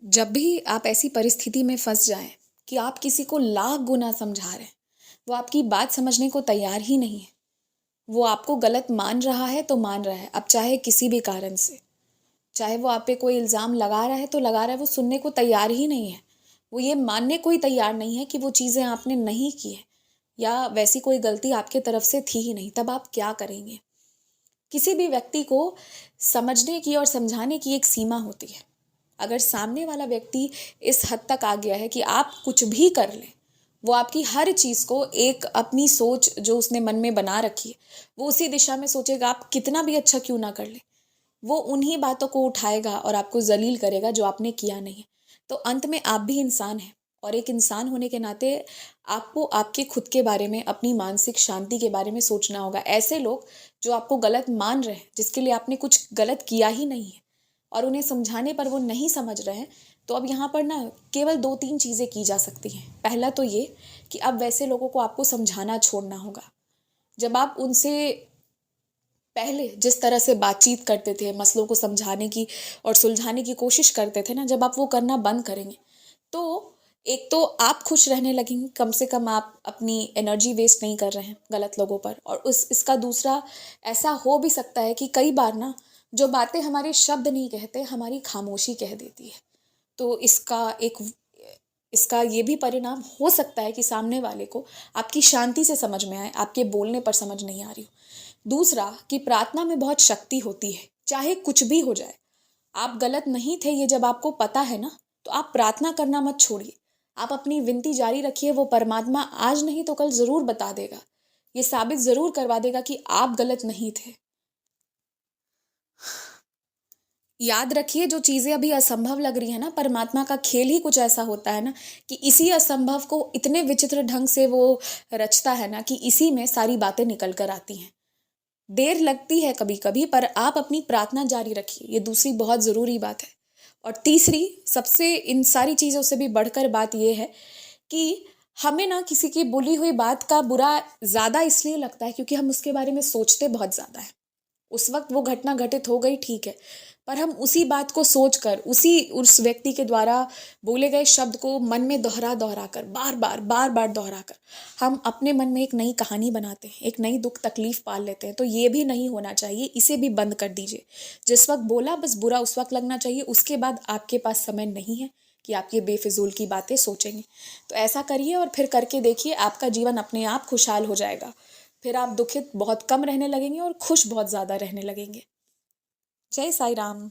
जब भी आप ऐसी परिस्थिति में फँस जाएँ कि आप किसी को लाख गुना समझा रहे हैं, वो आपकी बात समझने को तैयार ही नहीं है। वो आपको गलत मान रहा है तो मान रहा है, अब चाहे किसी भी कारण से। चाहे वो आप पे कोई इल्ज़ाम लगा रहा है तो लगा रहा है, वो सुनने को तैयार ही नहीं है। वो ये मानने को ही तैयार नहीं है कि वो चीज़ें आपने नहीं की हैं या वैसी कोई गलती आपके तरफ से थी ही नहीं, तब आप क्या करेंगे? किसी भी व्यक्ति को समझने की और समझाने की एक सीमा होती है। अगर सामने वाला व्यक्ति इस हद तक आ गया है कि आप कुछ भी कर लें, वो आपकी हर चीज़ को एक अपनी सोच जो उसने मन में बना रखी है, वो उसी दिशा में सोचेगा, आप कितना भी अच्छा क्यों ना कर लें। वो उन्हीं बातों को उठाएगा और आपको ज़लील करेगा जो आपने किया नहीं है। तो अंत में आप भी इंसान हैं और एक इंसान होने के नाते आपको आपके खुद के बारे में, अपनी मानसिक शांति के बारे में सोचना होगा। ऐसे लोग जो आपको गलत मान रहे हैं, जिसके लिए आपने कुछ गलत किया ही नहीं है और उन्हें समझाने पर वो नहीं समझ रहे हैं, तो अब यहाँ पर ना केवल 2-3 चीज़ें की जा सकती हैं। पहला तो ये कि अब वैसे लोगों को आपको समझाना छोड़ना होगा। जब आप उनसे पहले जिस तरह से बातचीत करते थे, मसलों को समझाने की और सुलझाने की कोशिश करते थे ना, जब आप वो करना बंद करेंगे, तो एक तो आप खुश रहने लगेंगे, कम से कम आप अपनी एनर्जी वेस्ट नहीं कर रहे हैं गलत लोगों पर। और उस इसका दूसरा ऐसा हो भी सकता है कि कई बार ना, जो बातें हमारे शब्द नहीं कहते, हमारी खामोशी कह देती है। तो इसका ये भी परिणाम हो सकता है कि सामने वाले को आपकी शांति से समझ में आए, आपके बोलने पर समझ नहीं आ रही हो। दूसरा कि प्रार्थना में बहुत शक्ति होती है, चाहे कुछ भी हो जाए। आप गलत नहीं थे ये जब आपको पता है ना, तो आप प्रार्थना करना मत छोड़िए। आप अपनी विनती जारी रखिए, वो परमात्मा आज नहीं तो कल ज़रूर बता देगा। ये साबित ज़रूर करवा देगा कि आप गलत नहीं थे। याद रखिए, जो चीज़ें अभी असंभव लग रही है ना, परमात्मा का खेल ही कुछ ऐसा होता है ना कि इसी असंभव को इतने विचित्र ढंग से वो रचता है ना कि इसी में सारी बातें निकल कर आती हैं। देर लगती है कभी-कभी, पर आप अपनी प्रार्थना जारी रखिए, ये दूसरी बहुत ज़रूरी बात है। और तीसरी, सबसे इन सारी चीज़ों से भी बढ़कर बात ये है कि हमें ना किसी की बोली हुई बात का बुरा ज़्यादा इसलिए लगता है क्योंकि हम उसके बारे में सोचते बहुत ज़्यादा हैं। उस वक़्त वो घटना घटित हो गई, ठीक है, पर हम उसी बात को सोचकर, उस व्यक्ति के द्वारा बोले गए शब्द को मन में दोहरा-दोहरा कर, बार-बार, बार-बार दोहरा कर, हम अपने मन में एक नई कहानी बनाते हैं, एक नई दुःख तकलीफ़ पाल लेते हैं। तो ये भी नहीं होना चाहिए, इसे भी बंद कर दीजिए। जिस वक़्त बोला बस बुरा उस वक़्त लगना चाहिए, उसके बाद आपके पास समय नहीं है कि आप ये बेफ़िज़ूल की बातें सोचेंगे। तो ऐसा करिए और फिर करके देखिए, आपका जीवन अपने आप खुशहाल हो जाएगा। फिर आप दुखित बहुत कम रहने लगेंगे और खुश बहुत ज़्यादा रहने लगेंगे। जय साईं राम।